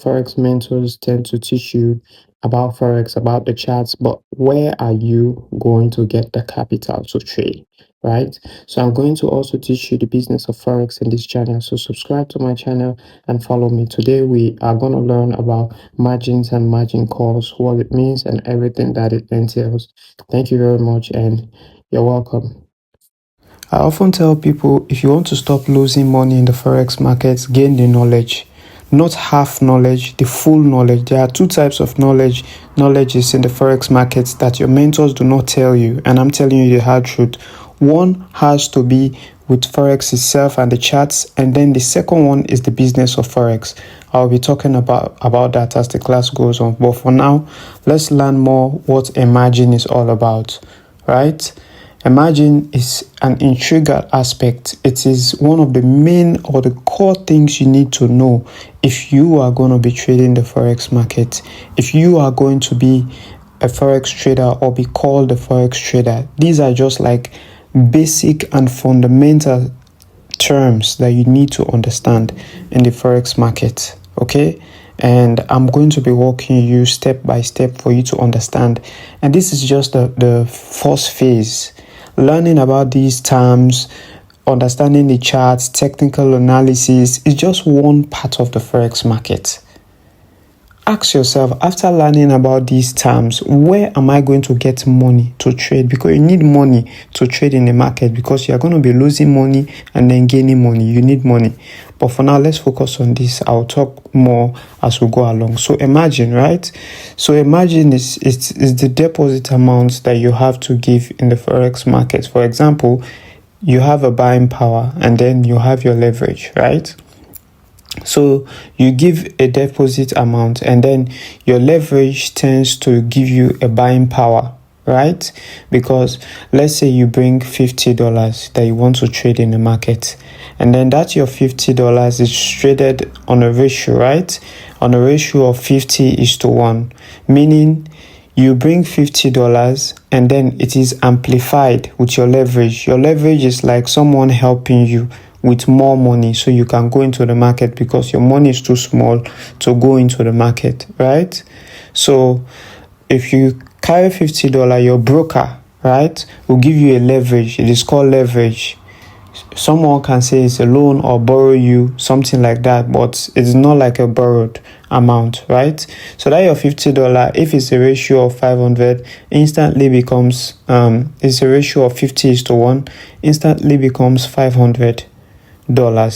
Forex mentors tend to teach you about Forex, about the charts, but where are you going to get the capital to trade, right? So I'm going to also teach you the business of Forex in this channel. So subscribe to my channel and follow me. Today we are going to learn about margins and margin calls, what it means and everything that it entails. Thank you very much and you're welcome. I often tell people if you want to stop losing money in the Forex markets, gain the knowledge. Not half knowledge, the full knowledge. There are two types of knowledge. Knowledge is in the Forex markets that your mentors do not tell you, and I'm telling you the hard truth. One has to be with Forex itself and the charts, and then the second one is the business of Forex. I'll be talking about that as the class goes on. But for now, let's learn more what a margin is all about, right? A margin is an integral aspect. It is one of the main or the core things you need to know if you are going to be trading the Forex market. If you are going to be a Forex trader or be called a Forex trader, these are just like basic and fundamental terms that you need to understand in the Forex market. Okay? And I'm going to be walking you step by step for you to understand. And this is just the first phase. Learning about these terms, understanding the charts, technical analysis is just one part of the Forex market. Ask yourself, after learning about these terms, where am I going to get money to trade? Because you need money to trade in the market because you're going to be losing money and then gaining money. You need money. But for now, let's focus on this. I'll talk more as we go along. So imagine, right? So imagine is the deposit amount that you have to give in the Forex market. For example, you have a buying power and then you have your leverage, right? So you give a deposit amount and then your leverage tends to give you a buying power, right? Because let's say you bring $50 that you want to trade in the market, and then that your $50 is traded on a ratio, right? On a ratio of 50:1, meaning you bring $50 and then it is amplified with your leverage. Your leverage is like someone helping you with more money so you can go into the market because your money is too small to go into the market, right? So if you carry $50, your broker, right, will give you a leverage. It is called leverage. Someone can say it's a loan or borrow you, something like that, but it's not like a borrowed amount, right? So that your $50, if it's a ratio of 500, instantly becomes it's a ratio of 50:1, instantly becomes $500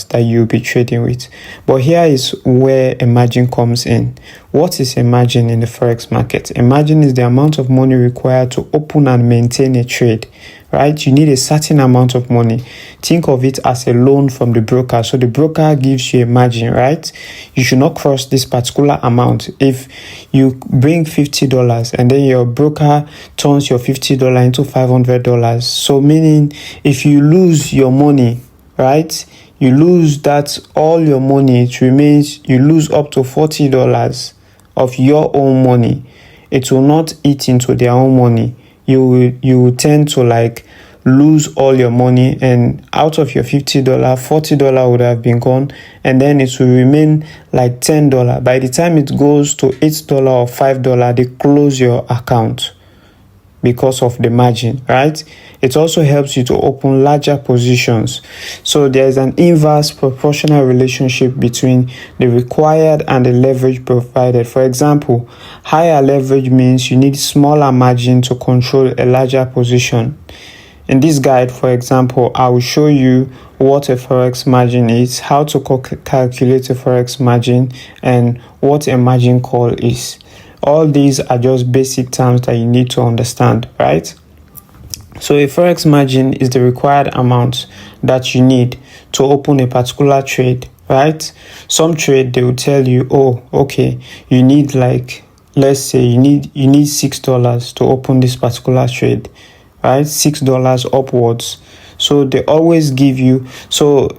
that you'll be trading with. But here is where a margin comes in. What is a margin in the Forex market? A margin is the amount of money required to open and maintain a trade, right? You need a certain amount of money. Think of it as a loan from the broker. So the broker gives you a margin, right? You should not cross this particular amount. If you bring $50 and then your broker turns your $50 into $500, so meaning if you lose your money, right, you lose that all your money, it remains, you lose up to $40 of your own money. It will not eat into their own money. You will tend to like lose all your money, and out of your $50, $40 would have been gone, and then it will remain like $10. By the time it goes to $8 or $5, they close your account because of the margin, right? It also helps you to open larger positions. So there's an inverse proportional relationship between the required and the leverage provided. For example, higher leverage means you need smaller margin to control a larger position. In this guide, for example, I will show you what a Forex margin is, how to calculate a Forex margin, and what a margin call is. All these are just basic terms that you need to understand, right? So a Forex margin is the required amount that you need to open a particular trade, right? Some trade, they will tell you, oh, okay, you need like, let's say you need $6 to open this particular trade, right? $6 upwards. So they always give you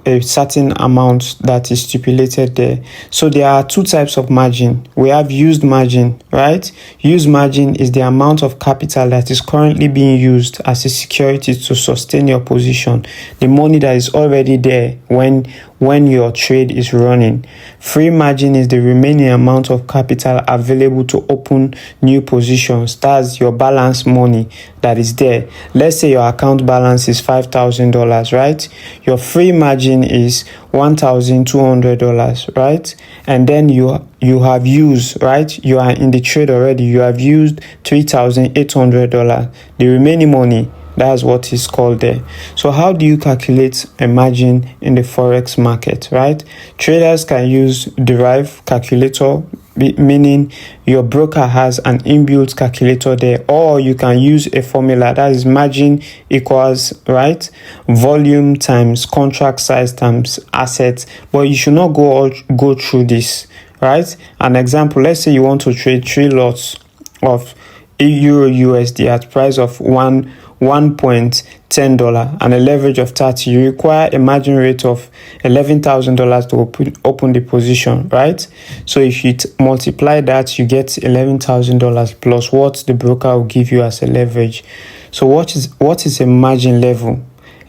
a certain amount that is stipulated there. So there are two types of margin. We have used margin, right? Used margin is the amount of capital that is currently being used as a security to sustain your position. The money that is already there when when your trade is running. Free margin is the remaining amount of capital available to open new positions. That's your balance money that is there. Let's say your account balance is $5,000, right? Your free margin is $1,200, right? And then you have used, right? You are in the trade already. You have used $3,800. The remaining money, that's what is called there. So how do you calculate a margin in the Forex market, right? Traders can use derived calculator, meaning your broker has an inbuilt calculator there, or you can use a formula that is margin equals, right, volume times contract size times assets. But you should not go through this, right? An example, let's say you want to trade 3 lots of Euro USD at price of $1.10 and a leverage of 30. You require a margin rate of $11,000 to open the position, right? So if you multiply that, you get $11,000 plus what the broker will give you as a leverage. So what is a margin level?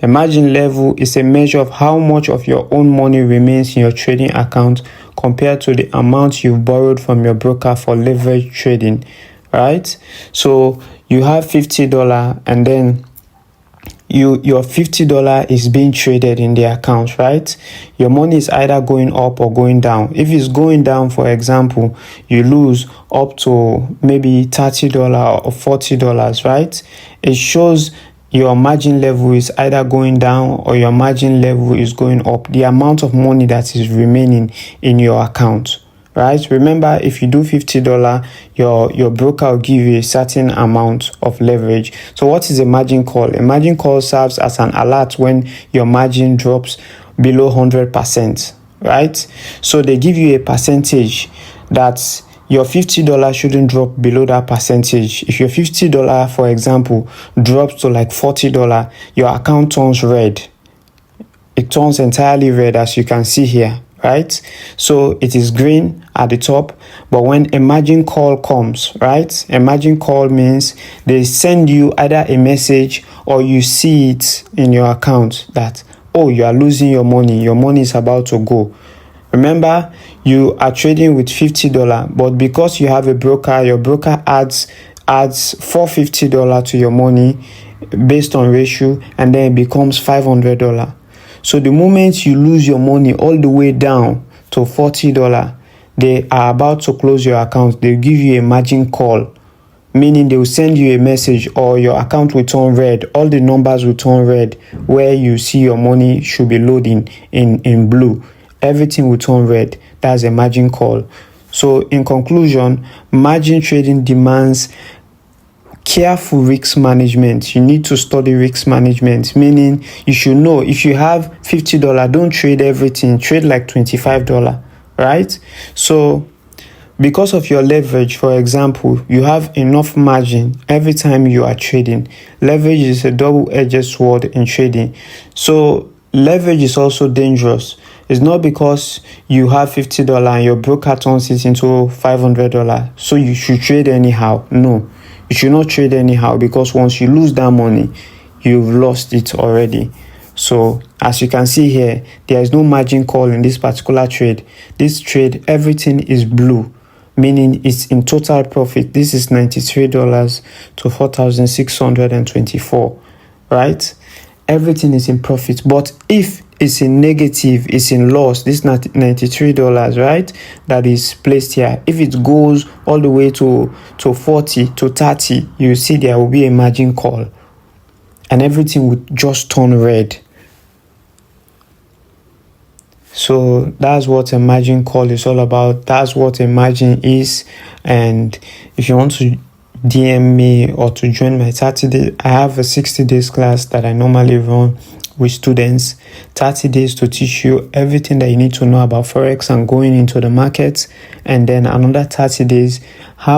A margin level is a measure of how much of your own money remains in your trading account compared to the amount you've borrowed from your broker for leverage trading, right? So you have $50 and then your $50 is being traded in the account, right? Your money is either going up or going down. If it's going down, for example, you lose up to maybe $30 or $40, right? It shows your margin level is either going down or your margin level is going up, the amount of money that is remaining in your account, right? Remember, if you do $50, your broker will give you a certain amount of leverage. So what is a margin call? A margin call serves as an alert when your margin drops below 100%, right? So they give you a percentage that your $50 shouldn't drop below that percentage. If your $50, for example, drops to like $40, your account turns red. It turns entirely red, as you can see here, right? So it is green at the top, but when a margin call comes, right? A margin call means they send you either a message or you see it in your account that, oh, you are losing your money is about to go. Remember, you are trading with $50, but because you have a broker, your broker adds $450 to your money based on ratio, and then it becomes $500. So the moment you lose your money all the way down to $40, they are about to close your account. They'll give you a margin call, meaning they will send you a message or your account will turn red. All the numbers will turn red where you see your money should be loading in blue. Everything will turn red. That's a margin call. So in conclusion, margin trading demands careful risk management. You need to study risk management, meaning you should know if you have $50, don't trade everything. Trade like $25, right? So because of your leverage, for example, you have enough margin every time you are trading. Leverage is a double-edged sword in trading. So leverage is also dangerous. It's not because you have $50 and your broker turns it into $500, so you should trade anyhow. No, you should not trade anyhow, because once you lose that money, you've lost it already. So as you can see here, there is no margin call in this particular trade. This trade, everything is blue, meaning it's in total profit. This is $93 to $4,624, right? Everything is in profit. But if it's in negative, it's in loss, this $93, right, that is placed here, if it goes all the way to 40 to 30, you see there will be a margin call and everything would just turn red. So that's what a margin call is all about. That's what a margin is. And if you want to DM me or to join my 30-day, I have a 60 days class that I normally run with students. 30 days to teach you everything that you need to know about Forex and going into the markets, and then another 30 days how